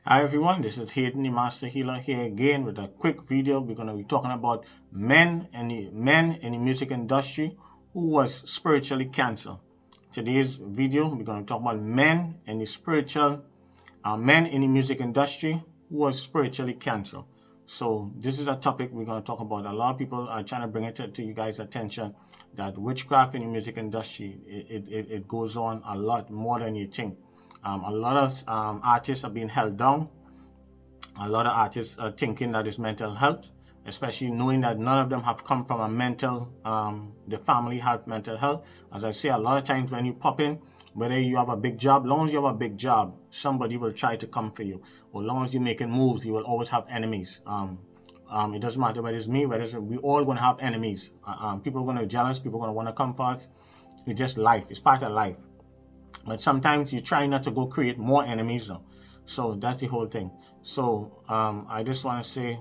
Hi everyone, this is Hayden, the Master Healer, here again with a quick video. We're going to be talking about men in the music industry who was spiritually canceled. Today's video, we're going to talk about men in the music industry who was spiritually canceled. So this is a topic we're going to talk about. A lot of people are trying to bring it to you guys' attention that witchcraft in the music industry, it goes on a lot more than you think. A lot of artists are being held down. A lot of artists are thinking that it's mental health, especially knowing that none of them have come from a the family have mental health. As I say, a lot of times when you pop in, whether you have a big job, as long as you have a big job, somebody will try to come for you. Or as long as you're making moves, you will always have enemies. It doesn't matter whether it's me, we all going to have enemies. People are going to be jealous, people are going to want to come for us. It's just life, it's part of life. But sometimes you try not to go create more enemies now. So that's the whole thing. So I just want to say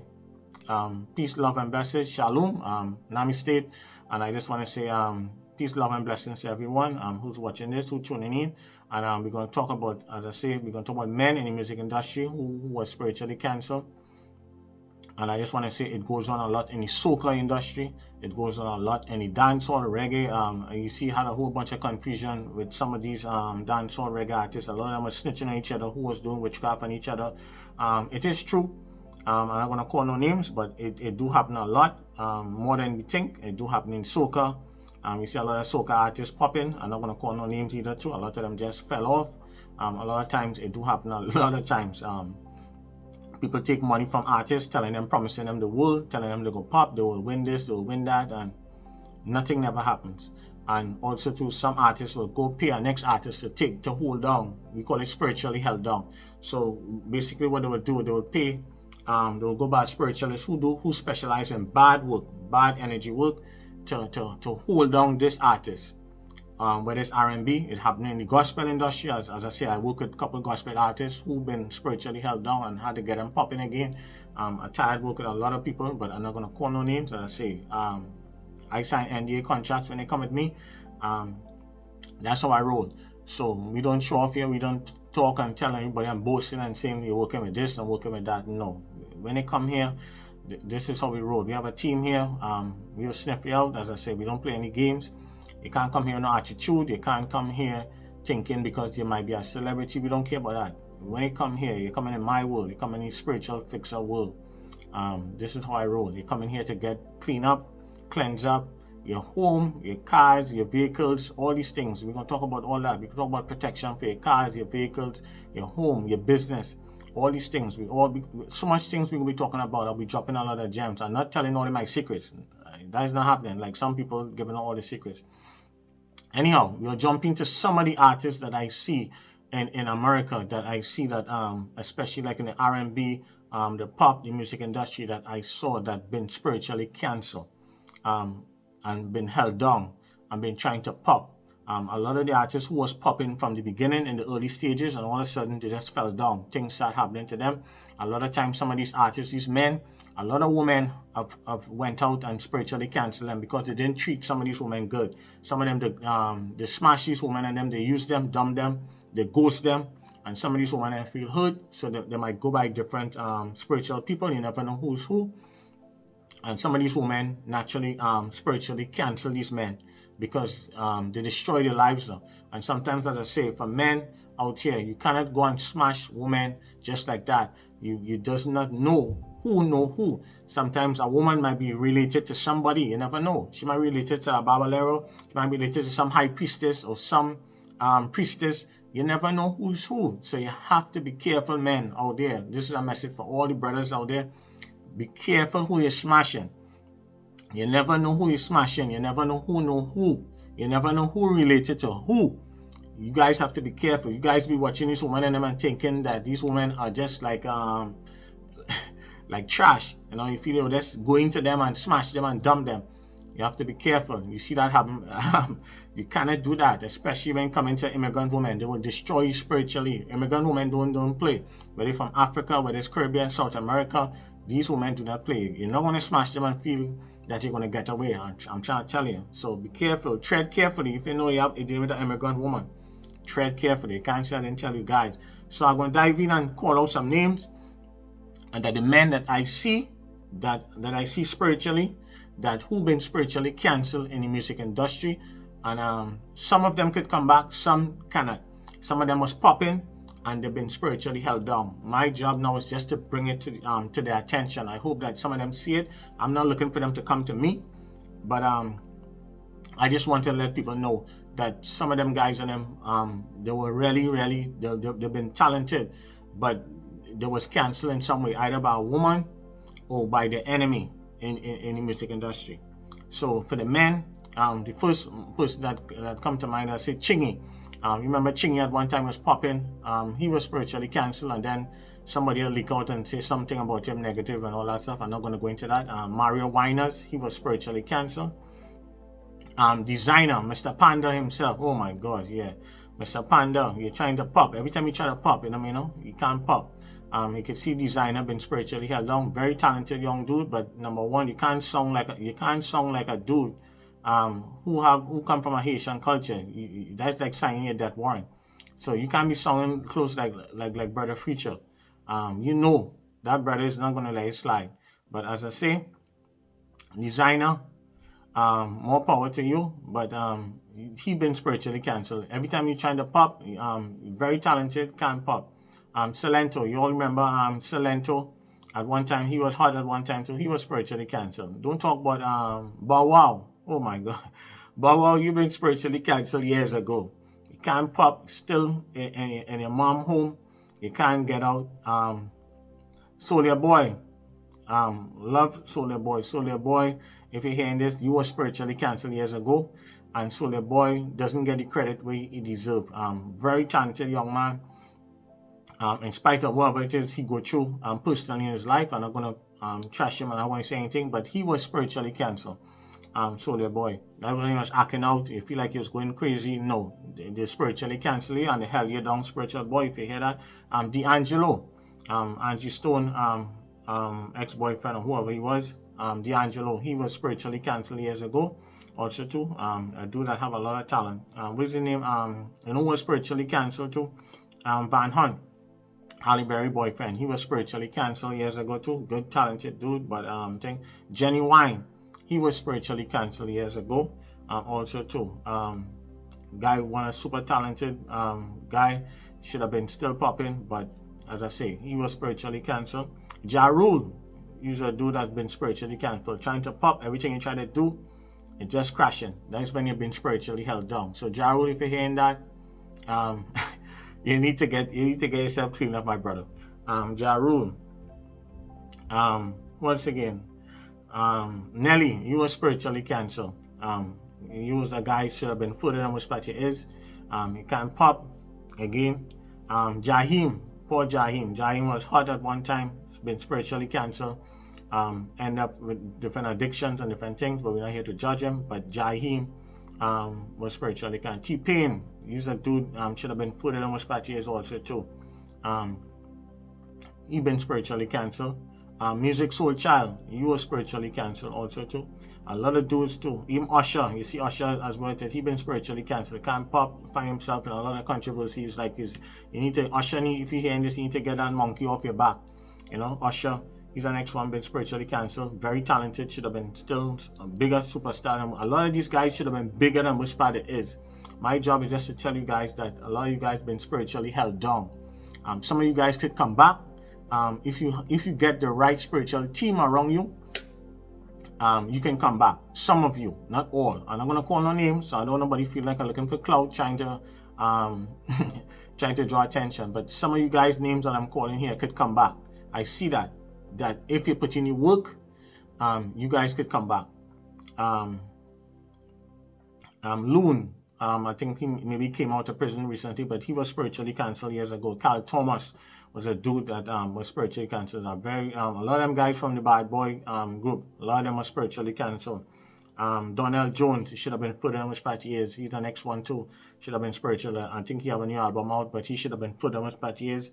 peace, love, and blessings. Shalom, Namaste. And I just want to say peace, love, and blessings to everyone who's watching this, who's tuning in. And we're going to talk about, as I say, we're going to talk about men in the music industry who were spiritually canceled. And I just want to say it goes on a lot in the soca industry. It goes on a lot in the dancehall reggae. You see, had a whole bunch of confusion with some of these dancehall reggae artists. A lot of them were snitching on each other, who was doing witchcraft on each other. It is true. I'm not going to call no names, but it do happen a lot, more than we think. It do happen in soca. You see a lot of soca artists popping. I'm not going to call no names either too. A lot of them just fell off. A lot of times it do happen a lot of times. People take money from artists, telling them, promising them the world, telling them they go pop, they will win this, they will win that, and nothing never happens. And also too, some artists will go pay a next artist to hold down. We call it spiritually held down. So basically what they will do, they will pay, they will go by spiritualists who specialize in bad work, bad energy work, to hold down this artist. Whether it's R&B, it happened in the gospel industry. As I say, I work with a couple of gospel artists who've been spiritually held down and had to get them popping again. I tried work with a lot of people, but I'm not going to call no names. As I say, I sign NDA contracts when they come with me. That's how I roll. So we don't show off here. We don't talk and tell anybody I'm boasting and saying you're working with this and working with that. No. When they come here, this is how we roll. We have a team here. We'll sniff you out. As I say, we don't play any games. You can't come here with no attitude. You can't come here thinking because you might be a celebrity. We don't care about that. When you come here, you're coming in my world. You're coming in the spiritual fixer world. This is how I roll. You're coming here to get clean up, cleanse up your home, your cars, your vehicles, all these things. We're going to talk about all that. We can talk about protection for your cars, your vehicles, your home, your business, all these things. So much things we're going to be talking about. I'll be dropping a lot of gems. I'm not telling all of my secrets. That is not happening. Like some people giving all the secrets. Anyhow, we'll jump into some of the artists that I see in America, that I see that especially like in the R&B, the pop, the music industry, that I saw that been spiritually canceled and been held down and been trying to pop. A lot of the artists who was popping from the beginning in the early stages, and all of a sudden they just fell down. Things start happening to them. A lot of times some of these artists, these men, a lot of women have went out and spiritually canceled them because they didn't treat some of these women good. Some of them, they smash these women and them, they use them, dumb them, they ghost them. And some of these women feel hurt, so they might go by different spiritual people. You never know who's who. And some of these women naturally spiritually cancel these men because they destroy their lives now. And sometimes, as I say, for men out here, you cannot go and smash women just like that. You does not know who. Sometimes a woman might be related to somebody. You never know. She might be related to a babalero. She might be related to some high priestess or some priestess. You never know who's who. So you have to be careful, men out there. This is a message for all the brothers out there. Be careful who you're smashing. You never know who you're smashing. You never know who. You never know who related to who. You guys have to be careful. You guys be watching these women and them and thinking that these women are just like like trash. You know, you feel you're just going to them and smash them and dump them. You have to be careful. You see that happen. You cannot do that, especially when coming to immigrant women. They will destroy you spiritually. Immigrant women don't play. Whether from Africa, whether it's Caribbean, South America, these women do not play. You're not going to smash them and feel that you're going to get away. I'm trying to tell you. So be careful. Tread carefully. If you know you're dealing with an immigrant woman, tread carefully. You can't say I didn't tell you guys. So I'm going to dive in and call out some names, and that the men that I see, that I see spiritually, that who been spiritually canceled in the music industry. And some of them could come back, some cannot. Some of them was popping and they've been spiritually held down. My job now is just to bring it to their attention. I hope that some of them see it. I'm not looking for them to come to me, but I just want to let people know that some of them guys and them, they were really, they've been talented, but they was canceled in some way, either by a woman or by the enemy in the music industry. So for the men, the first person that come to mind, I say Chingy. Remember Chingy at one time was popping. He was spiritually canceled, and then somebody will leak out and say something about him negative and all that stuff. I'm not going to go into that. Mario Winers, he was spiritually canceled. Designer, Mr. Panda himself. Oh my God, yeah. Mr. Panda, you're trying to pop. Every time you try to pop, you can't pop. You can see Designer been spiritually held down. Very talented young dude, but number one, you can't song like a dude who come from a Haitian culture. That's like signing a death warrant. So you can't be singing close like Brother Future. That brother is not gonna let it slide. But as I say, Designer, more power to you, but he been spiritually cancelled. Every time you're trying to pop, very talented, can't pop. Silento, you all remember Silento? At one time, he was hot at one time, so he was spiritually cancelled. Don't talk about Bow Wow. Oh my God. Bow Wow, you've been spiritually cancelled years ago. You can't pop still in your mom home. You can't get out. Soulja Boy. Love Soulja Boy. Soulja Boy, if you're hearing this, you were spiritually cancelled years ago. And Soulja Boy doesn't get the credit where he deserves. Very talented young man. In spite of whatever it is he go through personally in his life, I'm not going to trash him and I don't want to say anything, but he was spiritually cancelled. Soulja Boy. That was when he was acting out. You feel like he was going crazy. No, they spiritually cancel you and they held you down, spiritual boy, if you hear that. D'Angelo, Angie Stone, ex-boyfriend or whoever he was, D'Angelo, he was spiritually cancelled years ago. Also too, a dude that have a lot of talent. What's his name? You know who was spiritually cancelled too? Van Hunt. Halle Berry boyfriend. He was spiritually cancelled years ago too. Good talented dude, but Jenny Wine, he was spiritually cancelled years ago. Also too. Guy, one a super talented guy, should have been still popping, but as I say, he was spiritually cancelled. Ja Rule, he's a dude that's been spiritually cancelled. Trying to pop, everything you try to do, it's just crashing. That's when you've been spiritually held down. So Ja Rule, if you're hearing that, you need to get yourself cleaned up, my brother. Ja Rule. Once again, Nelly, you were spiritually cancelled. You was a guy should have been further than what he is. You can't pop again. Jaheim, poor Jaheim. Jaheim was hot at one time, been spiritually cancelled. End up with different addictions and different things, but we're not here to judge him. But Jaheim was spiritually cancelled. T-Pain, he's a dude should have been further than what he is also too. He been spiritually cancelled. Music Soul Child, he was spiritually cancelled also too. A lot of dudes too. Even Usher, you see Usher as well, he been spiritually cancelled. Can't pop, find himself in a lot of controversies. Like you need to, Usher, if you're hearing this, you need to get that monkey off your back. Usher, he's the next one, been spiritually cancelled. Very talented, should have been still a bigger superstar. A lot of these guys should have been bigger than what Spada is. My job is just to tell you guys that a lot of you guys been spiritually held down. Some of you guys could come back. If you get the right spiritual team around you, you can come back. Some of you, not all. I'm not gonna call no names, so I don't want nobody feel like I'm looking for clout, trying to draw attention. But some of you guys' names that I'm calling here could come back. I see that if you put in your work, you guys could come back. Loon, I think he maybe came out of prison recently, but he was spiritually cancelled years ago. Carl Thomas was a dude that was spiritually cancelled. A lot of them guys from the Bad Boy group, a lot of them were spiritually cancelled. Donnell Jones, he should have been further than what he is. He's the next one too. Should have been spiritual. I think he have a new album out, but he should have been further than what he is.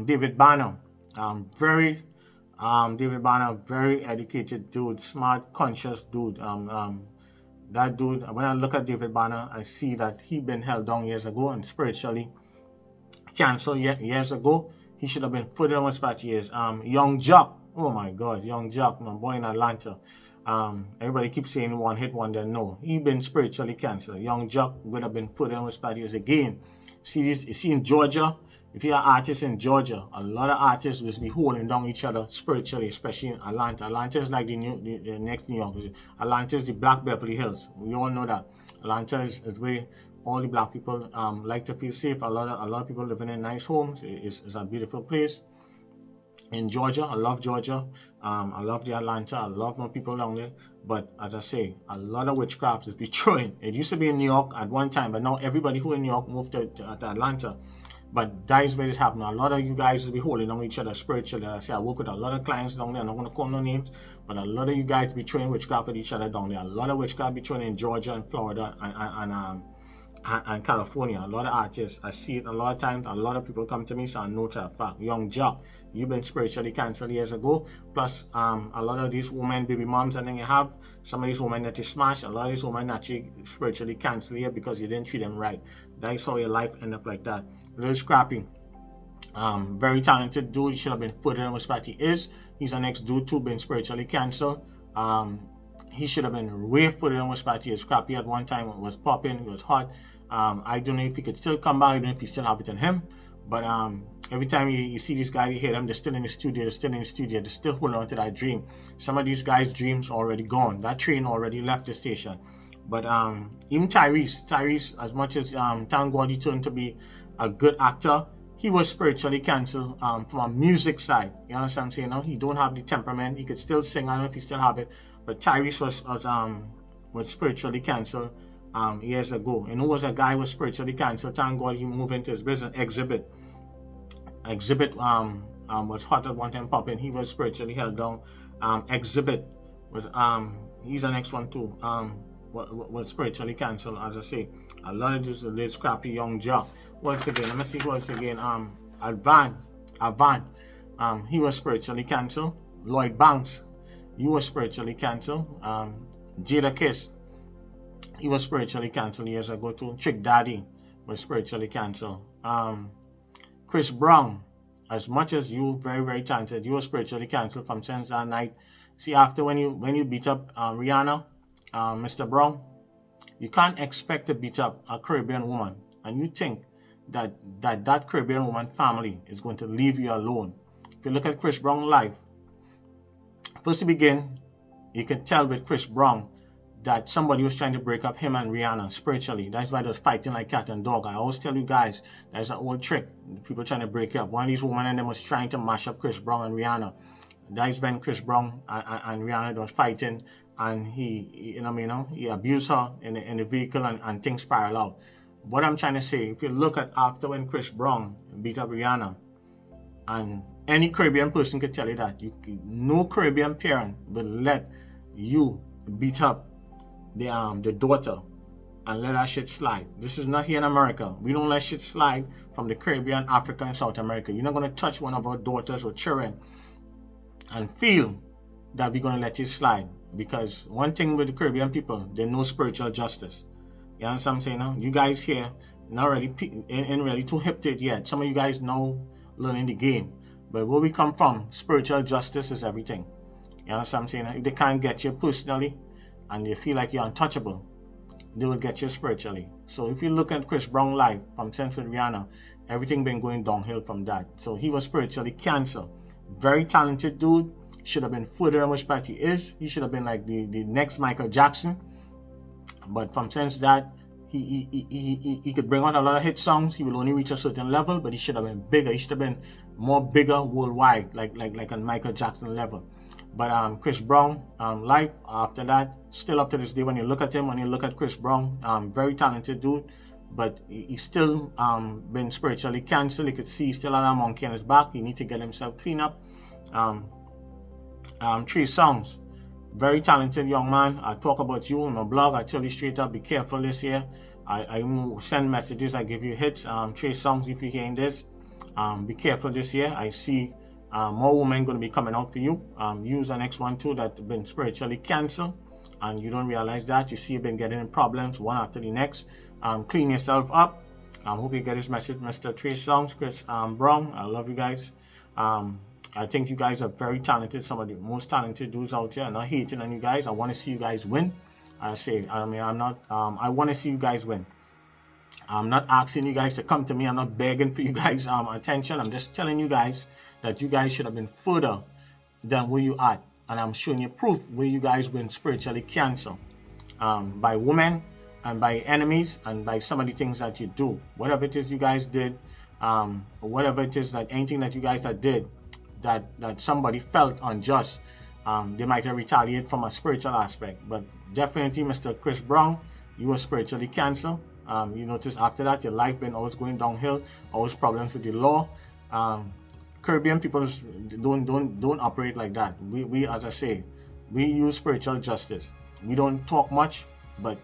David Banner, very educated dude, smart, conscious dude. That dude, when I look at David Banner, I see that he been held down years ago and spiritually canceled years ago. He should have been further than what he is. Young Jock. Oh my God, Young Jock, my boy in Atlanta. Everybody keeps saying one hit wonder. No, he been spiritually canceled. Young Jock would have been further than what he is again. See in Georgia. If you're an artist in Georgia, a lot of artists will be holding down each other spiritually, especially in Atlanta. Atlanta is like the next New York. Atlanta is the Black Beverly Hills. We all know that. Atlanta is where all the black people like to feel safe. A lot of people living in nice homes. It's a beautiful place. In Georgia, I love Georgia. I love the Atlanta. I love my people down there. But as I say, a lot of witchcraft is betraying. It used to be in New York at one time, but now everybody who in New York moved to Atlanta. But that is where it's happening. A lot of you guys will be holding on each other spiritually. I say I work with a lot of clients down there. I'm not going to call no names, but a lot of you guys be training witchcraft with each other down there. A lot of witchcraft be training in Georgia and Florida and California. A lot of artists, I see it a lot of times. A lot of people come to me, so I know to a fact. Young Jock, you've been spiritually canceled years ago. Plus, a lot of these women, baby moms, and then you have some of these women that you smash. A lot of these women that you spiritually cancel here because you didn't treat them right. That's how your life end up like that. Little Scrappy, very talented dude. He should have been further than what he is. He's the next dude too, been spiritually canceled. He should have been way further than what he is. Scrappy at one time was popping, he was hot. I don't know if he could still come back. I don't know if he still have it in him. But every time you see these guys, you hear them, they're still in the studio, they're still holding on to that dream. Some of these guys' dreams already gone. That train already left the station. But even Tyrese, as much as thank God he turned to be a good actor, he was spiritually cancelled from a music side. You understand what I'm saying? No? He don't have the temperament. He could still sing. I don't know if he still have it. But Tyrese was spiritually cancelled years ago. And who was a guy who was spiritually cancelled? Thank God he moved into his business. Exhibit was hot at one time popping. He was spiritually held down. Exhibit was he's the next one too. Was spiritually cancelled, as I say. A lot of this little scrappy Young Jock. Once again, let me see once again. Avant, he was spiritually cancelled. Lloyd Banks, he was spiritually cancelled. Jadakiss, he was spiritually cancelled years ago too. Trick Daddy was spiritually cancelled. Chris Brown, as much as you very, very talented, you were spiritually cancelled from since that night. See, after when you beat up Rihanna, Mr. Brown, you can't expect to beat up a Caribbean woman, and you think that Caribbean woman family is going to leave you alone. If you look at Chris Brown's life, first to begin, you can tell with Chris Brown that somebody was trying to break up him and Rihanna spiritually. That's why they was fighting like cat and dog. I always tell you guys, there's an old trick. People trying to break up. One of these women and them was trying to mash up Chris Brown and Rihanna. That's when Chris Brown and Rihanna was fighting, and he abused her in the vehicle, and things spiral out. What I'm trying to say, if you look at after when Chris Brown beat up Rihanna, and any Caribbean person could tell you that no Caribbean parent will let you beat up the daughter and let that shit slide. This is not here in America. We don't let shit slide from the Caribbean, Africa, and South America. You're not going to touch one of our daughters or children and feel that we're going to let you slide. Because one thing with the Caribbean people, they know spiritual justice. You understand what I'm saying now? You guys here, not really, ain't really too hip to it yet. Some of you guys know learning the game. But where we come from, spiritual justice is everything. You understand what I'm saying? If they can't get you personally and they feel like you're untouchable, they will get you spiritually. So if you look at Chris Brown's life from since with Rihanna, everything been going downhill from that. So he was spiritually canceled. Very talented dude. Should have been further than what he is. He should have been like the next Michael Jackson. But from since that, he could bring out a lot of hit songs. He will only reach a certain level, but he should have been bigger. He should have been more bigger worldwide, like a Michael Jackson level. But Chris Brown, life after that, still up to this day, when you look at him, when you look at Chris Brown, very talented dude, but he's still been spiritually canceled. You could see he still had a monkey on his back. He need to get himself clean up. Trey Songz, very talented young man. I talk about you on my blog. I tell you straight up, be careful this year. I send messages, I give you hits. Trey Songz, if you're hearing this, be careful this year. I see more women going to be coming out for you. Use the next one too that been spiritually canceled, and you don't realize that. You see you've been getting in problems one after the next. Clean yourself up. Hope you get his message, Mr. Trey Songz, Chris Brown. I love you guys. I think you guys are very talented, some of the most talented dudes out here. I'm not hating on you guys. I want to see you guys win. I want to see you guys win. I'm not asking you guys to come to me. I'm not begging for you guys' attention. I'm just telling you guys that you guys should have been further than where you at. And I'm showing you proof where you guys been spiritually canceled by women and by enemies and by some of the things that you do. Whatever it is you guys did, whatever it is that anything that you guys did that somebody felt unjust, they might have retaliated from a spiritual aspect. But definitely, Mr. Chris Brown, you were spiritually canceled. You notice after that your life been always going downhill, always problems with the law. Caribbean people don't operate like that. We as I say, we use spiritual justice. We don't talk much, but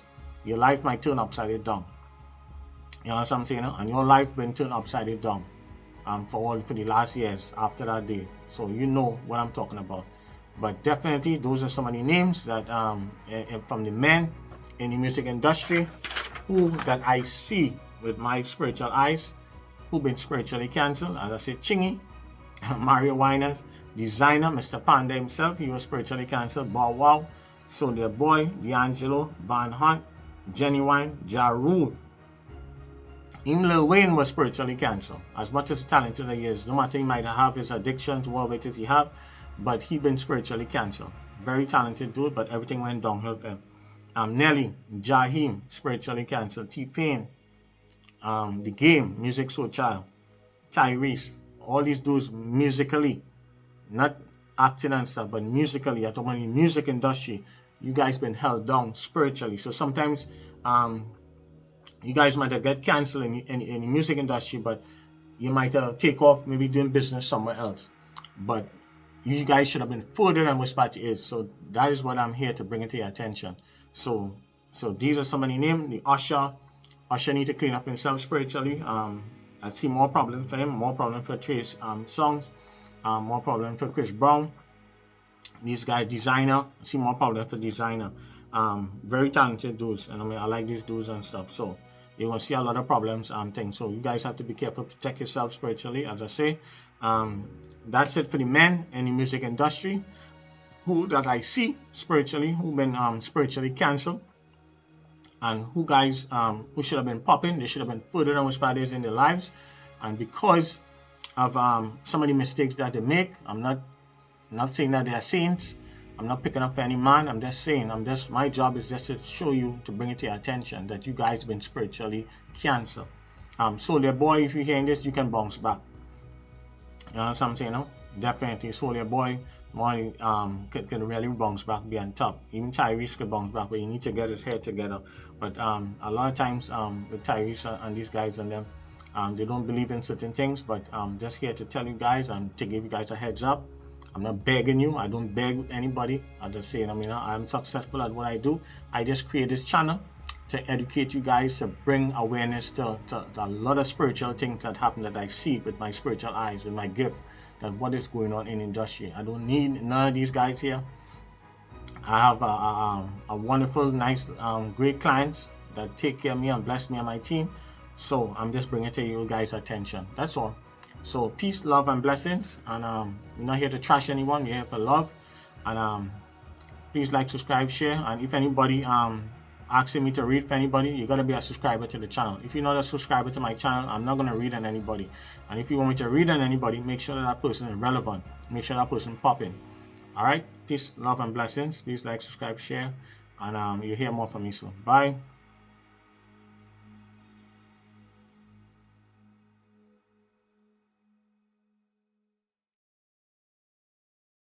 your life might turn upside down. You know what I'm saying? And your life been turned upside down for the last years after that day. So you know what I'm talking about. But definitely those are some of the names that from the men in the music industry that I see with my spiritual eyes, who've been spiritually canceled. As I said, Chingy, Mario Winans, Designer, Mr. Panda himself, he was spiritually canceled. Bow Wow, Soulja Boy, D'Angelo, Van Hunt, Genuine, Ja Rule. Even Lil Wayne was spiritually canceled. As much as talented he is, no matter he might have his addictions, whatever it is he have, but he been spiritually canceled. Very talented dude, but everything went downhill for him. Nelly, Jaheim, spiritually canceled. T-Pain, The Game, Music Soul Child, Tyrese, all these dudes musically, not acting and stuff, but musically, at the music industry, you guys been held down spiritually. So sometimes you guys might have get canceled in the music industry, but you might take off maybe doing business somewhere else. But you guys should have been further than what Spatty is. So that is what I'm here to bring it to your attention. So these are some of the names. The Usher need to clean up himself spiritually. I see more problems for him, more problems for Trey Songz, more problems for Chris Brown. These guys, Designer, I see more problems for Designer. Very talented dudes, and I like these dudes and stuff. So you're gonna see a lot of problems things. So you guys have to be careful, protect yourself spiritually, as I say. That's it for the men in the music industry that I see spiritually, who've been spiritually canceled, and who guys who should have been popping. They should have been further than what is in their lives, and because of some of the mistakes that they make, I'm not saying that they are saints. I'm not picking up for any man. I'm just saying, my job is just to show you, to bring it to your attention that you guys been spiritually canceled. Soulja Boy, if you're hearing this, you can bounce back. You know what I'm saying? No? Definitely, Soulja Boy, money can really bounce back, be on top. Even Tyrese could bounce back, but you need to get his head together. But a lot of times with Tyrese and these guys and them, they don't believe in certain things. But I'm just here to tell you guys and to give you guys a heads up. I'm not begging you. I don't beg anybody. I'm just saying, I'm successful at what I do. I just create this channel to educate you guys, to bring awareness to a lot of spiritual things that happen that I see with my spiritual eyes, with my gift, that what is going on in industry. I don't need none of these guys here. I have a wonderful, nice, great clients that take care of me and bless me and my team. So I'm just bringing it to you guys' attention. That's all. So peace, love, and blessings. And we're not here to trash anyone. We're here for love. And please like, subscribe, share. And if anybody asking me to read for anybody, you gotta be a subscriber to the channel. If you're not a subscriber to my channel, I'm not gonna read on anybody. And if you want me to read on anybody, make sure that person is relevant. Make sure that person popping. All right. Peace, love, and blessings. Please like, subscribe, share, and you'll hear more from me soon. Bye.